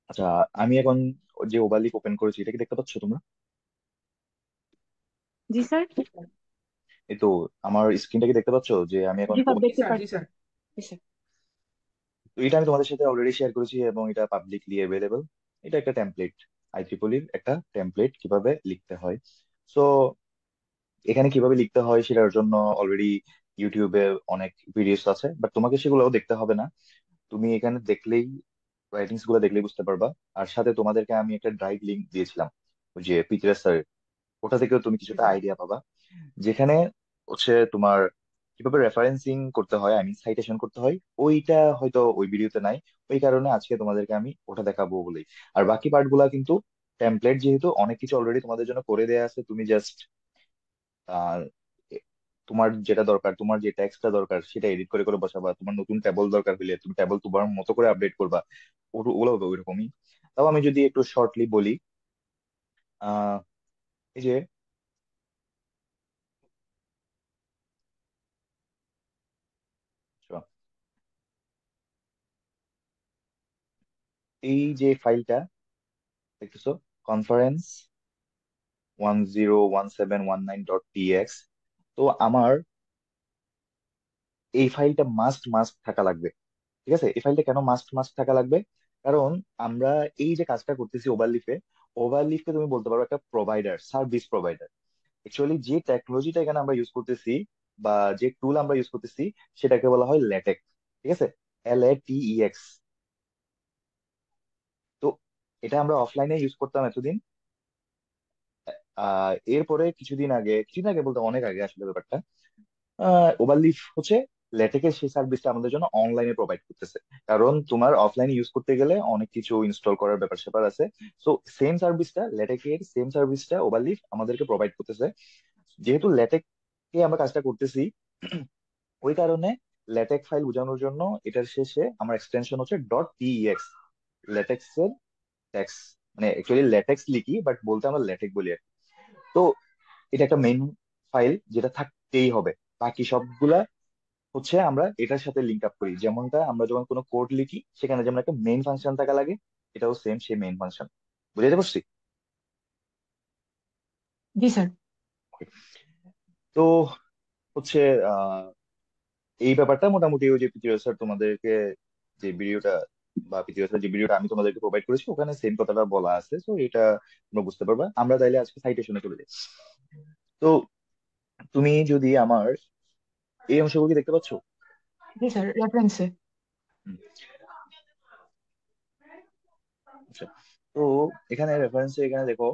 আচ্ছা, আমি এখন যে ওভারলিপ ওপেন করেছি এটা কি দেখতে পাচ্ছ তোমরা? জি স্যার। এই তো আমার স্ক্রিনটা কি দেখতে পাচ্ছ যে আমি এখন জি স্যার, জি দেখতে স্যার, জি পাচ্ছি। স্যার। জি স্যার। তো এটা আমি তোমাদের সাথে অলরেডি শেয়ার করেছি এবং এটা পাবলিকলি অ্যাভেলেবল। এটা একটা টেমপ্লেট, আইট্রিপলির একটা টেমপ্লেট কিভাবে লিখতে হয়। সো এখানে কিভাবে লিখতে হয় সেটার জন্য অলরেডি ইউটিউবে অনেক ভিডিওস আছে, বাট তোমাকে সেগুলোও দেখতে হবে না। তুমি এখানে দেখলেই, রাইটিংস গুলো দেখলেই বুঝতে পারবা। আর সাথে তোমাদেরকে আমি একটা ড্রাইভ লিংক দিয়েছিলাম, ওই যে পিটার স্যার, ওটা থেকেও তুমি জি কিছুটা স্যার। আইডিয়া পাবা, যেখানে হচ্ছে তোমার কিভাবে রেফারেন্সিং করতে হয়, আই মিন সাইটেশন করতে হয়। ওইটা হয়তো ওই ভিডিওতে নাই, ওই কারণে আজকে তোমাদেরকে আমি ওটা দেখাবো বলেই। আর বাকি পার্ট গুলা কিন্তু টেমপ্লেট, যেহেতু অনেক কিছু অলরেডি তোমাদের জন্য করে দেয়া আছে, তুমি জাস্ট আহ এ- তোমার যেটা দরকার, তোমার যে টেক্সটটা দরকার সেটা এডিট করে করে বসাবা। তোমার নতুন ট্যাবল দরকার হলে তুমি ট্যাবল তোমার মতো করে আপডেট করবা। ওগুলো হবে ওইরকমই। তাও আমি যদি একটু শর্টলি বলি, আহ এই যে এই যে ফাইলটা দেখতেছো, কনফারেন্স 101719.txt, তো আমার এই ফাইলটা মাস্ট মাস্ট থাকা লাগবে। ঠিক আছে, এই ফাইলটা কেন মাস্ট মাস্ট থাকা লাগবে? কারণ আমরা এই যে কাজটা করতেছি ওভারলিফে, ওভারলিফকে তুমি বলতে পারো একটা প্রোভাইডার, সার্ভিস প্রোভাইডার। অ্যাকচুয়ালি যে টেকনোলজিটা এখানে আমরা ইউজ করতেছি বা যে টুল আমরা ইউজ করতেছি সেটাকে বলা হয় ল্যাটেক্স। ঠিক আছে, LATEX। তো এটা আমরা অফলাইনে ইউজ করতাম এতদিন। এরপরে কিছুদিন আগে বলতে অনেক আগে আসলে ব্যাপারটা, ওভারলিফ হচ্ছে ল্যাটেক্সের সেই সার্ভিসটা আমাদের জন্য অনলাইনে প্রোভাইড করতেছে। কারণ তোমার অফলাইনে ইউজ করতে গেলে অনেক কিছু ইনস্টল করার ব্যাপার স্যাপার আছে। সো সেম সার্ভিসটা, ল্যাটেক্সের সেম সার্ভিসটা ওভারলিফ আমাদেরকে প্রোভাইড করতেছে। যেহেতু ল্যাটেক্সে আমরা কাজটা করতেছি, ওই কারণে ল্যাটেক্স ফাইল বোঝানোর জন্য এটার শেষে আমার এক্সটেনশন হচ্ছে .tex। ল্যাটেক্সের টেক্স, মানে অ্যাকচুয়ালি ল্যাটেক্স লিখি বাট বলতে আমরা ল্যাটেক্স বলি আর কি। তো এটা একটা মেইন ফাইল যেটা থাকতেই হবে। বাকি সবগুলা হচ্ছে আমরা এটার সাথে লিঙ্ক আপ করি। যেমনটা আমরা যখন কোনো কোড লিখি সেখানে যেমন একটা মেইন ফাংশন থাকা লাগে, এটাও সেম সেই মেইন ফাংশন। বুঝাইতে পারছি? জি স্যার। তো হচ্ছে আহ এই ব্যাপারটা মোটামুটি ওই যে পৃথিবী স্যার তোমাদেরকে যে ভিডিওটা, বা পৃথিবী স্যার যে ভিডিওটা আমি তোমাদেরকে প্রোভাইড করেছি ওখানে সেম কথাটা বলা আছে। তো এটা তোমরা বুঝতে পারবা। আমরা তাইলে আজকে সাইটেশনে চলে যাই। তো তুমি যদি আমার এই অংশগুলো কি দেখতে পাচ্ছ? জি স্যার, রেফারেন্সে। হুম, আচ্ছা। তো এখানে রেফারেন্সে এখানে দেখো,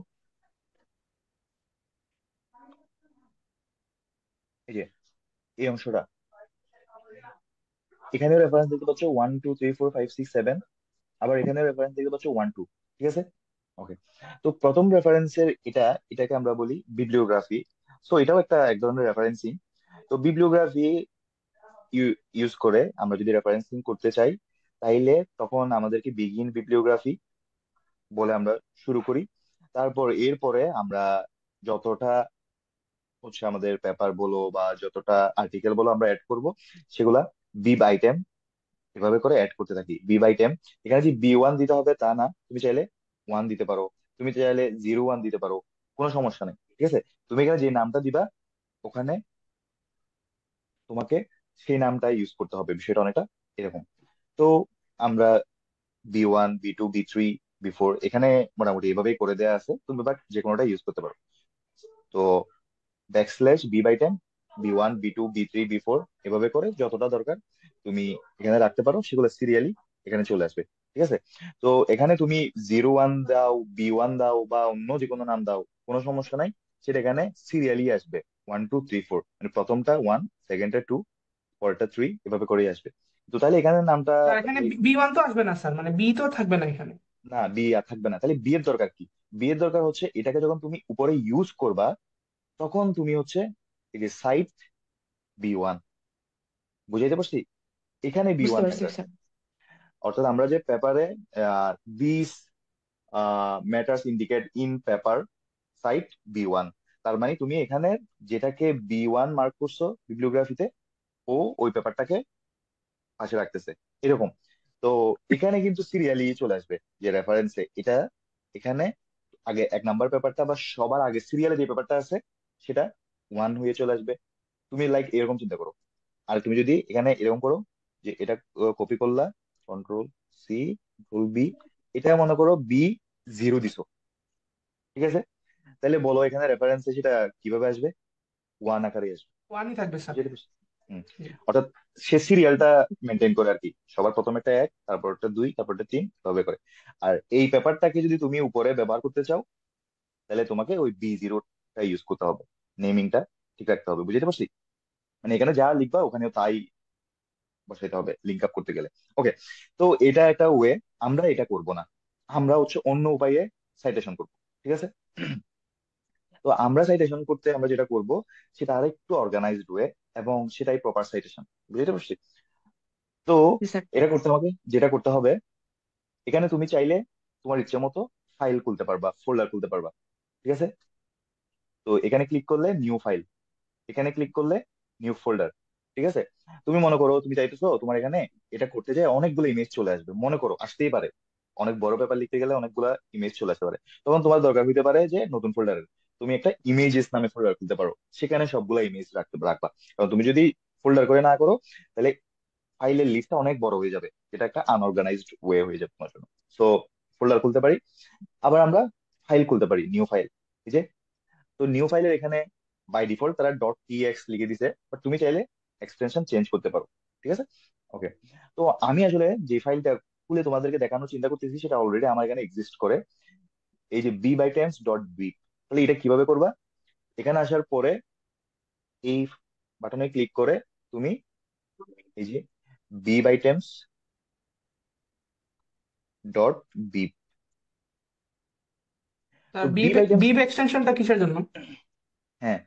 এই যে এই অংশটা, এখানে রেফারেন্স দেখতে পাচ্ছ 1 2 3 4 5 6 7। আবার এখানে রেফারেন্স দেখতে পাচ্ছ 1 2। ঠিক আছে, ওকে। তো প্রথম রেফারেন্সের এটাকে আমরা বলি বিব্লিওগ্রাফি। সো এটাও একটা এক ধরনের রেফারেন্সিং। তো বিব্লিওগ্রাফি ইউজ করে আমরা যদি রেফারেন্সিং করতে চাই, তাইলে তখন আমাদেরকে বিগিন বিব্লিওগ্রাফি বলে আমরা শুরু করি। তারপর এরপরে আমরা যতটা হচ্ছে আমাদের পেপার বলো বা যতটা আর্টিকেল বলো আমরা অ্যাড করব, সেগুলা বিব আইটেম এভাবে করে অ্যাড করতে থাকি। বি বাই টেম। এখানে যে B1 দিতে হবে তা না, তুমি চাইলে 1 দিতে পারো, তুমি চাইলে 0 1 দিতে পারো, কোনো সমস্যা নেই। ঠিক আছে, তুমি এখানে যে নামটা দিবা ওখানে তোমাকে সেই নামটা ইউজ করতে হবে। বিষয়টা অনেকটা এরকম। তো আমরা B1 B2 B3 B4 এখানে মোটামুটি এভাবেই করে দেওয়া আছে, তুমি বাট যে কোনোটা ইউজ করতে পারো। তো \B/10, B1 B2 B3 B4 এভাবে করে যতটা দরকার তুমি এখানে রাখতে পারো, সেগুলো সিরিয়ালি এখানে চলে আসবে। ঠিক আছে, তো এখানে তুমি 0 1 দাও, B1 দাও বা অন্য যে কোনো নাম দাও, কোনো সমস্যা নাই। সেটা এখানে সিরিয়ালি আসবে, 1 2 3 4, মানে প্রথমটা 1, সেকেন্ডটা 2, পরেরটা 3, এভাবে করেই আসবে। তো তাহলে এখানে নামটা স্যার এখানে তাহলে বি ওয়ান তো আসবে না স্যার, মানে বি তো থাকবে না এখানে। না, বি আর থাকবে না। তাহলে বি এর দরকার কি? বি এর দরকার হচ্ছে এটাকে যখন তুমি উপরে ইউজ করবা তখন তুমি হচ্ছে এই যে সাইট B1, বুঝাইতে পারছি? এখানে বি বুঝতে ওয়ান পারছি ম্যাটার। স্যার। অর্থাৎ আমরা যে পেপারে this matters indicate in paper cite B1, তার মানে তুমি এখানে যেটাকে B1 মার্ক করছো বিব্লিওগ্রাফিতে, ও ওই পেপারটাকে পাশে রাখতেছে, এরকম। তো এখানে কিন্তু সিরিয়ালি চলে আসবে যে রেফারেন্সে এটা, এখানে আগে 1 নাম্বার পেপারটা বা সবার আগে সিরিয়ালে যে পেপারটা আছে সেটা 1 হয়ে চলে আসবে। তুমি লাইক এরকম চিন্তা করো। আর তুমি যদি এখানে এরকম করো যে এটা কপি করলা, Ctrl+C, Ctrl+V, এটা মনে করো B0 দিছো, ঠিক আছে? তাহলে বলো এখানে রেফারেন্সে সেটা কিভাবে আসবে? 1 আকারে আসবে। ওয়ানই থাকবে স্যার। বুঝতে পারছি? হুম। জি। অর্থাৎ সে সিরিয়ালটা মেনটেন করে আর কি, সবার প্রথমেরটা 1, তারপরটা 2, তারপরটা 3, এভাবে করে। আর এই পেপারটাকে যদি তুমি উপরে ব্যবহার করতে চাও তাহলে তোমাকে ওই B0টা ইউজ করতে হবে, নেমিংটা ঠিক রাখতে হবে। বুঝতে পারছি? মানে এখানে যা লিখবা ওখানেও তাই বসাইতে হবে লিঙ্ক আপ করতে গেলে। ওকে, তো এটা একটা ওয়ে। আমরা এটা করব না, আমরা হচ্ছে অন্য উপায়ে সাইটেশন করব, ঠিক আছে? তো আমরা সাইটেশন করতে আমরা যেটা করব সেটা আরেকটু অর্গানাইজড ওয়ে, এবং সেটাই প্রপার সাইটেশন। বুঝতে পারছি? তো জি স্যার। এটা করতে হবে, যেটা করতে হবে, এখানে তুমি চাইলে তোমার ইচ্ছে মতো ফাইল খুলতে পারবা, ফোল্ডার খুলতে পারবা, ঠিক আছে? তো এখানে ক্লিক করলে নিউ ফাইল, এখানে ক্লিক করলে নিউ ফোল্ডার, ঠিক আছে? তুমি মনে করো তুমি চাইতেছো তোমার এখানে এটা করতে যায় অনেকগুলো ইমেজ চলে আসবে, মনে করো আসতেই পারে, অনেক বড় পেপার লিখতে গেলে অনেকগুলা ইমেজ চলে আসতে পারে। তখন তোমার দরকার হইতে পারে যে নতুন ফোল্ডারের তুমি একটা ইমেজেস নামে ফোল্ডার খুলতে পারো, সেখানে সবগুলা ইমেজ রাখবা। কারণ তুমি যদি ফোল্ডার করে না করো তাহলে ফাইলের লিস্টটা অনেক বড় হয়ে যাবে, যেটা একটা আনঅর্গানাইজড ওয়ে হয়ে যাবে তোমার জন্য। সো ফোল্ডার খুলতে পারি। আবার আমরা ফাইল খুলতে পারি, নিউ ফাইল, এই যে। তো নিউ ফাইলের এখানে বাই ডিফল্ট তারা .txt লিখে দিছে, বাট তুমি চাইলে এক্সটেনশন চেঞ্জ করতে পারো, ঠিক আছে? ওকে, তো আমি আসলে যে ফাইলটা খুলে তোমাদেরকে দেখানোর চিন্তা করতেছি সেটা অলরেডি আমার এখানে এক্সিস্ট করে, এই যে bbytens.b। তাহলে এটা কিভাবে করবা? এখানে আসার পরে এই বাটনে ক্লিক করে তুমি এই যে bbytens.b, তো স্যার বিব bbytens, বিব এক্সটেনশনটা কিসের জন্য? হ্যাঁ,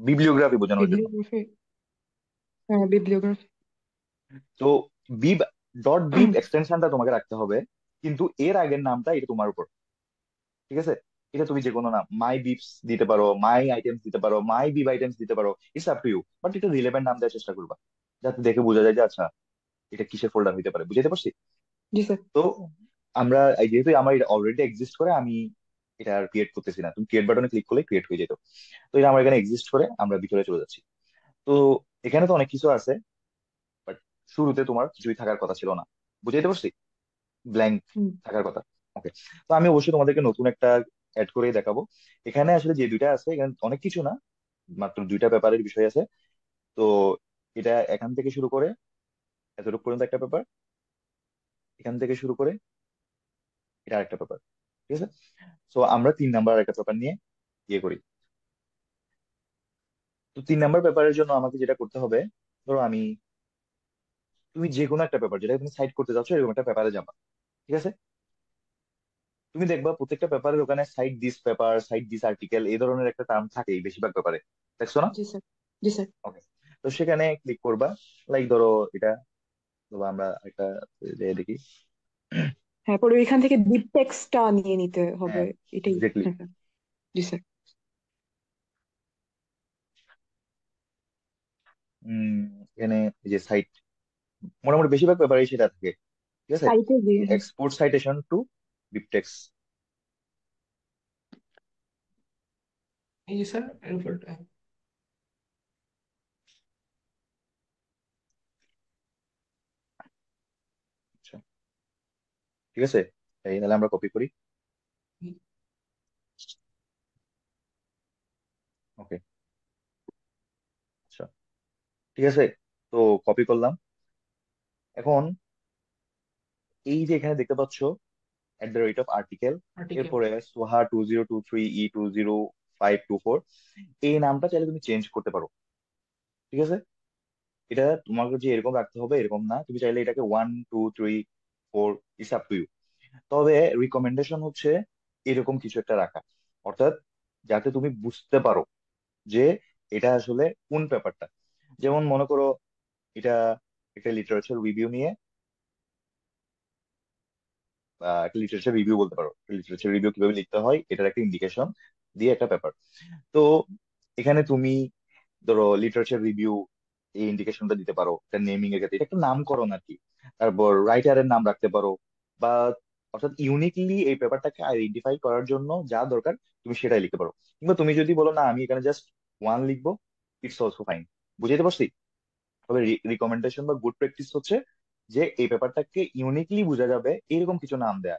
বিবলিওগ্রাফি বোঝানোর জন্য। বিবলিওগ্রাফি। হ্যাঁ, বিবলিওগ্রাফি। তো বিব .bib এক্সটেনশনটা তোমাকে রাখতে হবে, কিন্তু এর আগের নামটা এটা তোমার উপর, ঠিক আছে? এটা তুমি যে কোনো নাম, মাই বিবস দিতে পারো, মাই আইটেমস দিতে পারো, মাই বিব আইটেমস দিতে পারো, it's up to you. But এটা রিলেভেন্ট নাম দেওয়ার চেষ্টা করবা, যাতে দেখে বোঝা যায় যে আচ্ছা এটা কিসের ফোল্ডার হইতে পারে। বুঝতে পারছি? জি স্যার। তো আমরা যেহেতু আমার এটা অলরেডি এক্সিস্ট করে, আমি এটা আর ক্রিয়েট করতেছি না, তুমি ক্রিয়েট বাটনে ক্লিক করলে ক্রিয়েট হয়ে যেত। তো এটা আমার এখানে এক্সিস্ট করে, আমরা ভিতরে চলে যাচ্ছি। তো এখানে তো অনেক কিছু আছে, বাট শুরুতে তোমার কিছুই থাকার কথা ছিল না। বুঝতে পারছি? ব্ল্যাঙ্ক হুম। থাকার কথা। ওকে, তো আমি অবশ্যই তোমাদেরকে নতুন একটা অ্যাড করে দেখাবো। এখানে আসলে যে দুইটা আছে এখানে অনেক কিছু না, মাত্র 2টা পেপারের বিষয় আছে। তো এটা এখান থেকে শুরু করে এতটুকু পর্যন্ত একটা পেপার, এখান থেকে শুরু করে এটা আরেকটা পেপার, ঠিক আছে? তো আমরা 3 নাম্বার একটা পেপার নিয়ে ইয়ে করি। তো 3 নাম্বার পেপারের জন্য আমাকে যেটা করতে হবে, ধরো আমি, তুমি যে কোনো একটা পেপার যেটা তুমি সাইড করতে যাচ্ছ এরকম একটা পেপারে যাবা, ঠিক আছে? তুমি দেখবা প্রত্যেকটা পেপারের ওখানে side this paper, side this article, এই ধরনের একটা টার্ম থাকেই বেশিরভাগ পেপারে, দেখছো না? জি স্যার। জি স্যার। ওকে, তো সেখানে ক্লিক করবা। লাইক ধরো এটা, ধরো আমরা একটা দেখি। হ্যাঁ, পরে এখান থেকে ডিপ টেক্সটটা নিয়ে নিতে হবে। হ্যাঁ, এটাই। এক্স্যাক্টলি। হ্যাঁ হ্যাঁ। জি স্যার। এখানে এই যে সাইট, মোটামুটি বেশিরভাগ পেপারে সেটা থাকে, ঠিক আছে? সাইটে গিয়ে, হ্যাঁ। Export citation to BibTeX. এই যে স্যার এর উপর। আচ্ছা, ঠিক আছে, এই তাহলে আমরা কপি করি। ওকে, আচ্ছা, ঠিক আছে, তো কপি করলাম। এখন এই যে এখানে দেখতে পাচ্ছ @article, আর্টিকেল। এরপরে soha2023e20524, এই নামটা চাইলে তুমি চেঞ্জ করতে পারো, ঠিক আছে? এটা তোমাকে যে এরকম রাখতে হবে এরকম না, তুমি চাইলে এটাকে 1 2 3 4, ইটস আপ টু ইউ। তবে রিকমেন্ডেশন হচ্ছে এরকম কিছু একটা রাখা, অর্থাৎ যাতে তুমি বুঝতে পারো যে এটা আসলে কোন পেপারটা। যেমন মনে করো এটা একটা লিটারেচার রিভিউ নিয়ে, একটা লিটারেচার রিভিউ বলতে পারো, লিটারেচার রিভিউ কিভাবে লিখতে হয় এটার একটা ইন্ডিকেশন দিয়ে একটা পেপার। তো এখানে তুমি ধরো লিটারেচার রিভিউ, এই ইন্ডিকেশনটা দিতে পারো, এটা নেমিং এর ক্ষেত্রে এটা একটা নামকরণ আর কি। তারপর রাইটারের নাম রাখতে পারো, বা অর্থাৎ ইউনিকলি এই পেপারটাকে আইডেন্টিফাই করার জন্য যা দরকার তুমি সেটাই লিখতে পারো। কিংবা তুমি যদি বলো না আমি এখানে জাস্ট ওয়ান লিখবো, ইটস অলসো ফাইন। বুঝাইতে পারছি? তবে রিকমেন্ডেশন বা গুড প্র্যাকটিস হচ্ছে যে এই পেপারটাকে ইউনিকলি বোঝা যাবে এরকম কিছু নাম দেয়া।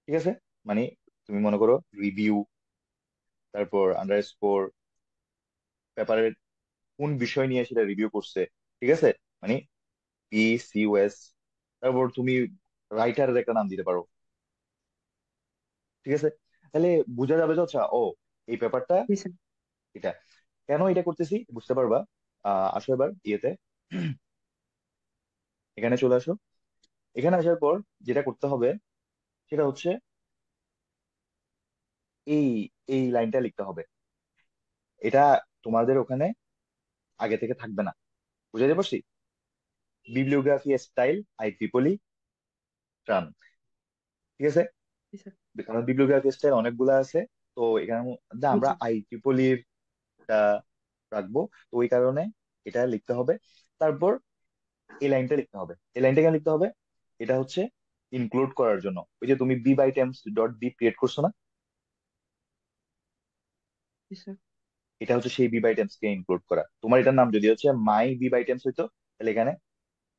ঠিক আছে? মানে তুমি মনে করো রিভিউ, তারপর আন্ডারস্কোর, পেপারের কোন বিষয় নিয়ে সেটা রিভিউ করছে। ঠিক আছে? মানে PCOS। তারপর তুমি রাইটারের একটা নাম দিতে পারো। ঠিক আছে? তাহলে বোঝা যাবে যে আচ্ছা ও এই পেপারটা জি স্যার। এটা। কেন এটা করতেছি বুঝতে পারবা। আসো এবার ইয়েতে, এখানে চলে আসো। এখানে আসার পর যেটা করতে হবে সেটা হচ্ছে এই এই লাইনটা লিখতে হবে। এটা তোমাদের ওখানে আগে থেকে থাকবে না। বুঝাতে পারছি? বিবলিওগ্রাফি স্টাইল IEEE ট্রান। ঠিক আছে? জি স্যার। কারণ বিবলিওগ্রাফি স্টাইল অনেকগুলো আছে। তো এখানে মধ্যে জি আমরা স্যার। IEEE টা রাখবো। তো ওই কারণে এটা লিখতে হবে। তারপর এই লাইনটা লিখতে হবে। এই লাইনটা কেন লিখতে হবে? এটা হচ্ছে ইনক্লুড করার জন্য। ওই যে তুমি BBytems.b ক্রিয়েট করছো না, জি স্যার। এটা হচ্ছে সেই BBytems কে ইনক্লুড করা। তোমার এটার নাম যদি হচ্ছে মাই BBytems হইতো, তাহলে এখানে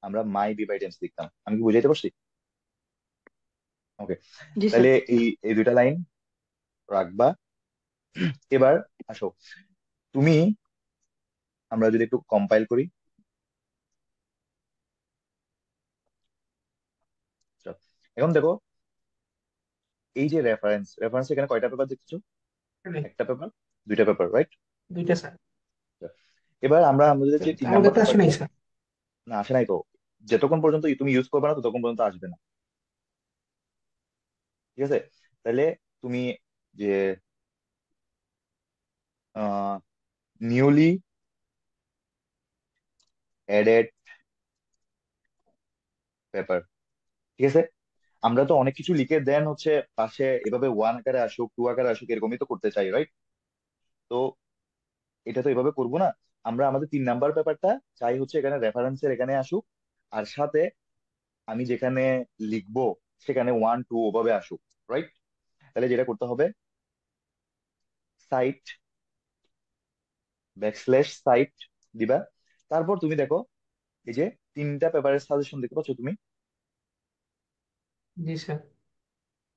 আমরা মাই BBytems লিখতাম। আমি কি বুঝাইতে পারছি? ওকে। জি স্যার। তাহলে এই এই দুইটা লাইন রাখবা। এবার আসো তুমি, আমরা যদি একটু কম্পাইল করি। আচ্ছা, এখন দেখো এই যে রেফারেন্স, রেফারেন্স এখানে কয়টা পেপার দেখছো? এখানে একটা পেপার, দুইটা পেপার, রাইট? দুইটা স্যার। এবার আমরা আমাদের যে তিন আমার নাম্বার কাছে আসে পেপারটা, নাই স্যার। না আসে নাই তো, যতক্ষণ পর্যন্ত তুমি ইউজ করবে না ততক্ষণ পর্যন্ত আসবে না। ঠিক আছে? তাহলে তুমি যে নিউলি অ্যাডেড পেপার, ঠিক আছে? আমরা তো অনেক কিছু লিখে দেন হচ্ছে পাশে এভাবে ওয়ান আকারে আসুক, টু আকারে আসুক, এরকমই তো করতে চাই, রাইট? তো এটা তো এভাবে করবো না। আমরা আমাদের তিন নাম্বার পেপারটা চাই হচ্ছে এখানে রেফারেন্সের এখানে আসুক, আর সাথে আমি যেখানে লিখবো সেখানে ওয়ান টু ওভাবে আসুক, রাইট? তাহলে যেটা করতে হবে, সাইট সাইট দিবা। তারপর তুমি দেখো এই যে তিনটা পেপারের সাজেশন দেখতে পাচ্ছ তুমি। জি স্যার।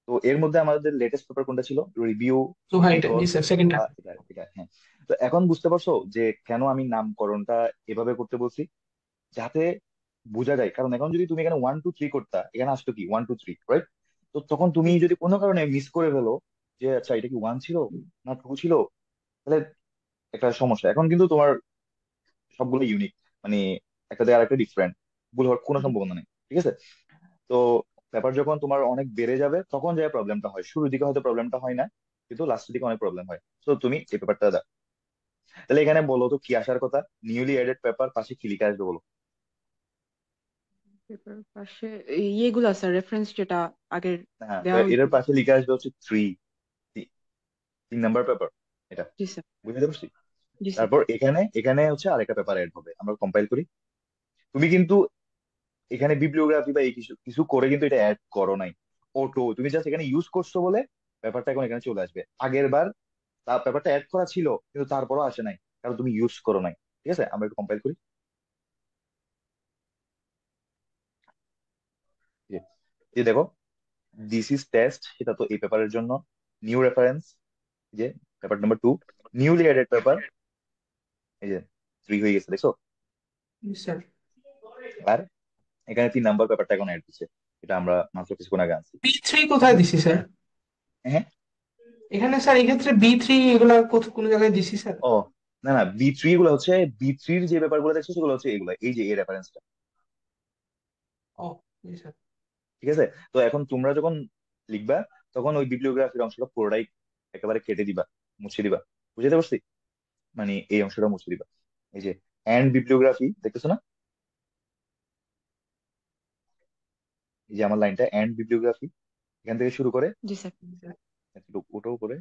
তো এর মধ্যে আমাদের লেটেস্ট পেপার কোনটা ছিল? রিভিউ, সুহাইটা, জি ইথস, স্যার, সেকেন্ডটা। বা এটা এটা হ্যাঁ। তো এখন বুঝতে পারছো যে কেন আমি নামকরণটা এভাবে করতে বলছি, যাতে বোঝা যায়। কারণ এখন যদি তুমি এখানে ওয়ান টু থ্রি করতা, এখানে আসতো কি ওয়ান টু থ্রি, রাইট? তো তখন তুমি যদি কোনো কারণে মিস করে ফেলো যে আচ্ছা এটা কি ওয়ান ছিল না টু ছিল, তাহলে একটা সমস্যা। এখন কিন্তু তোমার সবগুলো ইউনিক, মানে একটা থেকে আরেকটা ডিফারেন্ট, ভুল হওয়ার কোনো সম্ভাবনা নেই। ঠিক আছে? তো ব্যাপার যখন তোমার অনেক বেড়ে যাবে তখন যে প্রবলেমটা হয়, শুরুর দিকে হয়তো প্রবলেমটা হয় না, কিন্তু লাস্টের দিকে অনেক প্রবলেম হয়। তো তুমি এই পেপারটা দাও। তাহলে এখানে বলো তো কি আসার কথা, নিউলি এডেড পেপার পাশে কি লিখে আসবে বলো? পেপার পাশে ইয়েগুলা স্যার, রেফারেন্স যেটা আগের হ্যাঁ, তো দেওয়া এটার হয়েছিল। পাশে লিখে আসবে হচ্ছে থ্রি, তিন নাম্বার পেপার এটা। জি স্যার। বুঝতে পারছি? জি স্যার। তারপর এখানে এখানে হচ্ছে আরেকটা পেপার এড হবে, আমরা কম্পাইল করি। তুমি কিন্তু এখানে বিবলিওগ্রাফি বা এই কিছু কিছু করে কিন্তু এটা অ্যাড করো নাই। অটো তুমি জাস্ট এখানে ইউজ করছো বলে ব্যাপারটা এখন এখানে চলে আসবে। আগের বার তার ব্যাপারটা অ্যাড করা ছিল কিন্তু তারপরও আসে নাই, কারণ তুমি ইউজ করো নাই। ঠিক আছে? আমরা একটু কম্পাইল করি। যে যে দেখো, দিস ইজ টেস্ট, সেটা তো এই পেপারের জন্য। নিউ রেফারেন্স, যে paper number two, newly added paper, এই যে থ্রি হয়ে গেছে, দেখছো? জি স্যার। আর এখানে তিন নাম্বার পেপারটা এখন অ্যাড দিচ্ছে, এটা আমরা মাত্র কিছুক্ষণ আগে আনছি। B3 কোথায় দিছি স্যার? হ্যাঁ। এখানে স্যার এক্ষেত্রে B3 এগুলা কোন জায়গায় দিছি স্যার? ও না না, B3 গুলো হচ্ছে, B3-র যে ব্যাপারগুলো দেখছো সেগুলো হচ্ছে এগুলো, এই যে এই রেফারেন্সটা। ও, জি স্যার। ঠিক আছে? তো এখন তোমরা যখন লিখবা তখন ওই বিবলিওগ্রাফির অংশটা পুরোটাই একেবারে কেটে দিবা, মুছে দিবা। বুঝতে পারছি? মানে এই অংশটা মুছে দিবা। এই যে এন্ড বিবলিওগ্রাফি দেখতেছো না, এই যে আমার লাইনটা এন্ড বিবলিওগ্রাফি, এখান থেকে শুরু করে জি স্যার। এতটুকু ওটার উপরে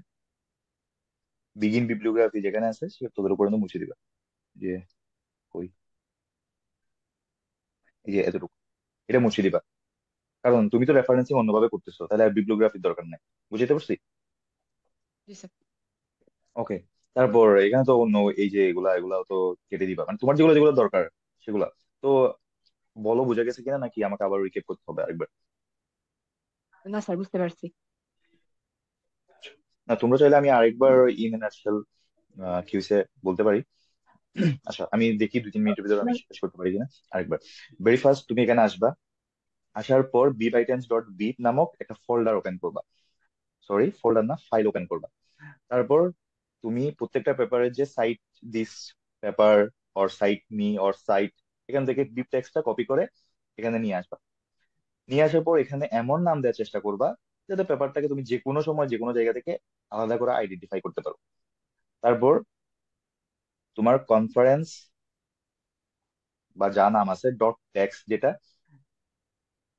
বিগিন বিবলিওগ্রাফি যেখানে আছে সে তোদের উপরে মুছে দিবা। যে কই, এই যে এতটুকু, এটা মুছে দিবা, কারণ তুমি তো রেফারেন্সিং অন্যভাবে করতেছো, তাহলে আর বিবলিওগ্রাফির দরকার নেই। বুঝতে পারছি? জি স্যার। ওকে। তারপর এখানে তো অন্য এই যে এগুলা এগুলা তো কেটে দিবা, মানে তোমার যেগুলো যেগুলো দরকার সেগুলা তো বলো, বোঝা গেছে কিনা, নাকি আমাকে আবার রিকেপ করতে হবে আরেকবার? না স্যার, বুঝতে পারছি। না, তোমরা চাইলে আমি আরেকবার ইন এ নাটশেল কি হয়েছে বলতে পারি। আচ্ছা, আমি দেখি 2-3 মিনিটের ভিতরে আমি শেষ করতে পারি কিনা আরেকবার। ভেরি ফার্স্ট তুমি এখানে আসবা, আসার পর bbytens.bip নামক একটা ফোল্ডার ওপেন করবা। সরি, ফোল্ডার না, ফাইল ওপেন করবা। তারপর তুমি প্রত্যেকটা পেপারের যে cite this paper or cite me or cite, এখান থেকে ডিপ টেক্সটটা কপি করে এখানে নিয়ে আসবা। নিয়ে আসার পর এখানে এমন নাম দেওয়ার চেষ্টা করবা যাতে পেপারটাকে তুমি যে কোনো সময় যে কোনো জায়গা থেকে আলাদা করে আইডেন্টিফাই করতে পারো। তারপর তোমার কনফারেন্স বা যা নাম আছে ডট টেক্সট যেটা,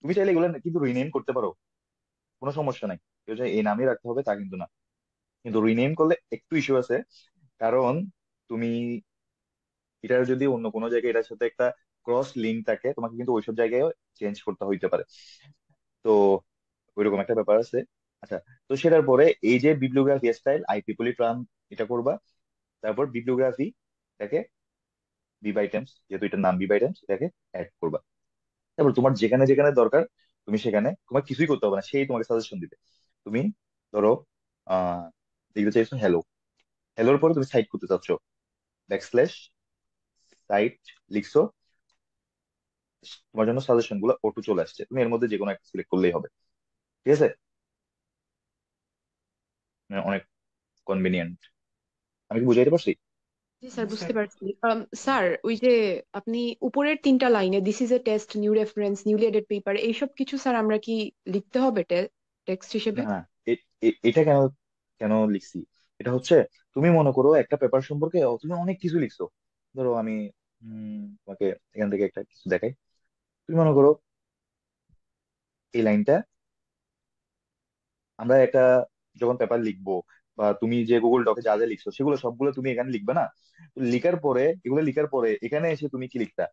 তুমি চাইলে এগুলো কিন্তু রিনেম করতে পারো, কোনো সমস্যা নাই। কেউ যে এই নামই রাখতে হবে তা কিন্তু না, কিন্তু রিনেম করলে একটু ইস্যু আছে। কারণ তুমি এটার যদি অন্য কোনো জায়গায় এটার সাথে একটা ক্রস লিঙ্ক থাকে, তোমাকে কিন্তু ওইসব জায়গায় চেঞ্জ করতে হইতে পারে। তো ওইরকম একটা ব্যাপার আছে। আচ্ছা, তো সেটার পরে এই যে বিবলিওগ্রাফি স্টাইল আইপিপলি ট্রাম, এটা করবা। তারপর বিবলিওগ্রাফি এটাকে বিবাইটেমস, যেহেতু এটার নাম বিবাইটেমস, এটাকে অ্যাড করবা। তারপর তোমার যেখানে যেখানে দরকার তুমি সেখানে, তোমার কিছুই করতে হবে না, সেই তোমাকে সাজেশন দিবে। তুমি ধরো আহ লিখতে চাইছো হ্যালো, হ্যালোর পরে তুমি সাইট করতে চাচ্ছো, ব্যাকস্ল্যাশ সাইট লিখছো, তোমার জন্য সাজেশন গুলো অটো চলে আসছে, তুমি এর মধ্যে যে কোনো একটা সিলেক্ট করলেই হবে। ঠিক আছে? মানে অনেক কনভিনিয়েন্ট। আমি কি বুঝাইতে পারছি? জি স্যার, জি স্যার। বুঝতে পারছি। স্যার, ওই যে আপনি উপরের 3টা লাইনে this is a test, new reference, newly added paper, এইসব কিছু স্যার আমরা কি লিখতে হবে টেক্সট হিসেবে? না না, এটা কেন কেন লিখছি, এটা হচ্ছে তুমি মনে করো একটা পেপার সম্পর্কে তুমি অনেক কিছু লিখছো। ধরো আমি তোমাকে এখান থেকে একটা কিছু দেখাই। তুমি মনে করো এই লাইনটা, আমরা একটা যখন পেপার লিখবো বা তুমি যে গুগল ডকে যা যা লিখছো সেগুলো সবগুলো তুমি এখানে লিখবে না। তো লিখার পরে, এগুলো লিখার পরে এখানে এসে তুমি কি লিখতা?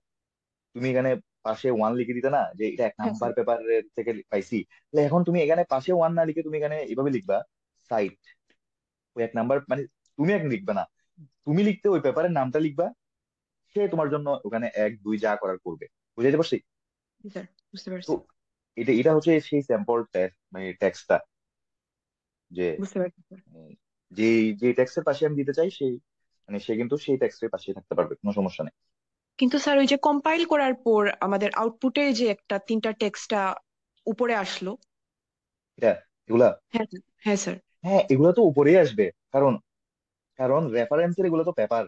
তুমি এখানে পাশে ওয়ান লিখে দিতে না, যে এটা এক হ্যাঁ নাম্বার স্যার। পেপারের থেকে পাইছি। তাহলে এখন তুমি এখানে পাশে ওয়ান না লিখে তুমি এখানে এভাবে লিখবা, সাইট, ওই এক নাম্বার, মানে তুমি এক লিখবে না, তুমি লিখতে ওই পেপারের নামটা লিখবা, সে তোমার জন্য ওখানে 1-2 যা করার করবে। বুঝাইতে পারছি? জি স্যার, বুঝতে তো পারছি। এটা এটা হচ্ছে সেই স্যাম্পল টেক্সট, মানে টেক্সটটা, যে বুঝতে পারছি স্যার। উম, যে যে টেক্সটের পাশে আমি দিতে চাই সেই, মানে সে কিন্তু সেই টেক্সটের পাশে থাকতে পারবে, কোনো সমস্যা নেই। কিন্তু স্যার, ওই যে কম্পাইল করার পর আমাদের আউটপুটে যে একটা 3টা টেক্সটটা উপরে আসলো। এটা এগুলা, হ্যাঁ স্যার। হ্যাঁ স্যার। হ্যাঁ এগুলা তো উপরেই আসবে, কারণ কারণ রেফারেন্সের এগুলো তো পেপার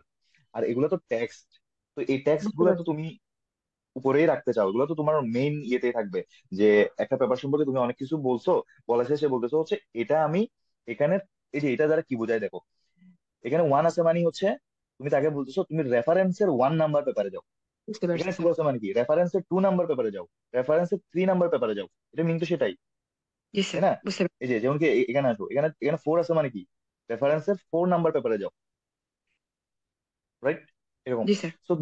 আর এগুলো তো টেক্সট। তো এই টেক্সট বুঝতে গুলা তো পারছি। তুমি উপরেই রাখতে চাও, এগুলো তো তোমার মেইন ইয়েতেই থাকবে। যে একটা পেপার সম্পর্কে তুমি অনেক কিছু বলছো, বলা শেষে বলতেছো হচ্ছে এটা আমি এখানে, এই যে এটা দ্বারা কি বোঝায় দেখো, এখানে ওয়ান আছে মানে হচ্ছে তুমি তাকে বলতেছো তুমি রেফারেন্সের 1 নাম্বার পেপারে যাও। বুঝতে পারছি এখানে টু স্যার। আছে মানে কি, রেফারেন্সের 2 নাম্বার পেপারে যাও, রেফারেন্সের 3 নাম্বার পেপারে যাও। এটা মিন তো সেটাই, জি তাই স্যার, না? বুঝতে পারছি। এই যে যেমন কি এখানে আসো, এখানে এখানে 4 আছে মানে কি, রেফারেন্সের 4 নাম্বার পেপারে যাও। রাইট? এরকম। জি স্যার। সো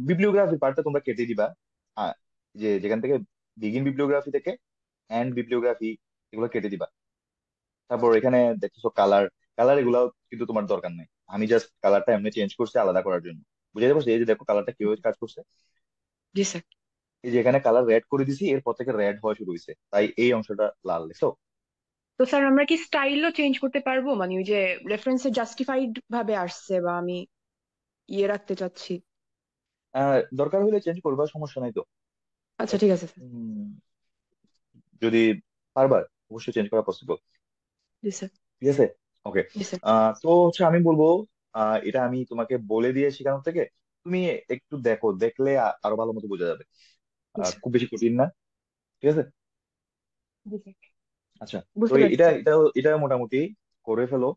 বিবলিওগ্রাফি পার্টটা তোমরা কেটে দিবা। আহ, যে যেখান থেকে বিগিন বিবলিওগ্রাফি থেকে এন্ড বিবলিওগ্রাফি, এগুলো কেটে দিবা। তারপর এখানে দেখতেছো কালার, কালার এগুলো কিন্তু তোমার দরকার নেই, আমি জাস্ট কালারটা এমনি চেঞ্জ করছি আলাদা করার জন্য। বুঝতে পারছি? এই যে দেখো কালারটা কিভাবে কাজ করছে, জি স্যার। এই যে এখানে কালার রেড করে দিছি, এরপর থেকে রেড হওয়া শুরু হয়েছে, তাই এই অংশটা লাল দেখছো। তো স্যার, আমরা কি স্টাইলও চেঞ্জ করতে পারবো? মানে ওই যে রেফারেন্সে জাস্টিফাইড ভাবে আসছে, বা আমি রাখতে চাচ্ছি। দরকার হলে চেঞ্জ করবা, সমস্যা নাই তো। আচ্ছা, ঠিক আছে স্যার। উম, যদি পারবা, অবশ্যই চেঞ্জ করা পসিবল। জি স্যার। ঠিক আছে? ওকে। জি স্যার। তো হচ্ছে আমি বলবো, এটা আমি তোমাকে বলে দিয়ে শেখানোর থেকে তুমি একটু দেখো, দেখলে আরো ভালো মতো বোঝা যাবে। জি স্যার। খুব বেশি কঠিন না। ঠিক আছে? জি স্যার, আচ্ছা। তো বুঝতে পারছি এটা স্যার। এটা এটা মোটামুটি করে ফেলো।